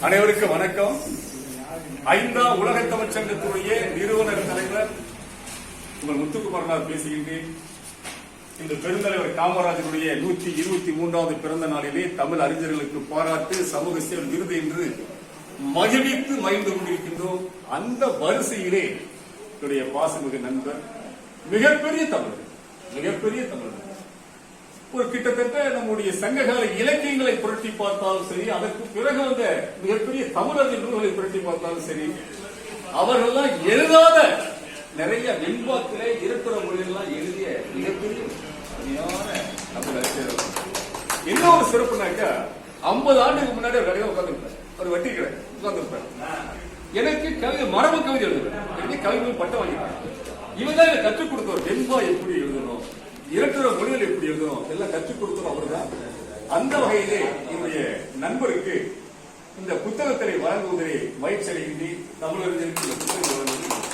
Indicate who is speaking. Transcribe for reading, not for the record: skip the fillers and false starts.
Speaker 1: அனைவருக்கும் வணக்கம். 5ஆம் உலக தமிழ்ச் சங்கத்துடைய நிறுவனர் தலைவர் உங்கள் முத்துக்குமாரனார் பேசுகின்றேன். இந்த பெருந்தலைவர் காமராஜருடைய 123வது பிறந்த நாளிலே தமிழ் அறிஞர்களுக்கு பாராட்டு சமூக சேவை விருது என்று மகிழ்வித்து மகிழ்ந்து கொண்டிருக்கின்றோம். அந்த வரிசையிலே என்னுடைய பாசமிகு நண்பர் மிகப்பெரிய தமிழர் ஒரு கிட்டத்தட்ட நம்முடைய சங்ககால இலக்கியங்களை புரட்டி பார்த்தாலும் சரி, அதற்கு பிறகு வந்த மிகப்பெரிய தமிழர் நூல்களை புரட்டி பார்த்தாலும் சரி, அவர்கள்லாம் எழுதாத நிறைய வெண்பாக்கிலே இருப்புற மொழிகள்லாம் எழுதிய மிகப்பெரிய அருமையான தமிழ் அறிஞர். என்ன ஒரு சிறப்புனாக்கா, 50 ஆண்டுக்கு முன்னாடி ஒரு உட்கார்ந்துருப்பார், ஒரு வட்டி கடை உட்கார்ந்துருப்பார். எனக்கு கவிதை மரபு கவிதை எழுதுவேன், எனக்கு கவிதை பட்டம் வாங்கிட்டாங்க. இவன் தான் எனக்கு கற்றுக் கொடுத்தவர். வெண்பா எப்படி எழுதணும், இரட்டுற மொழிகள் எப்படி எழுதணும் எல்லாம் கற்றுக் கொடுத்தோம் அவர் தான். அந்த வகையிலே என்னுடைய நண்பருக்கு இந்த புத்தகத்தை வழங்குவதிலே மகிழ்ச்சி அடைகின்றேன். தமிழறிஞருக்கு இந்த புத்தகம் வழங்குவது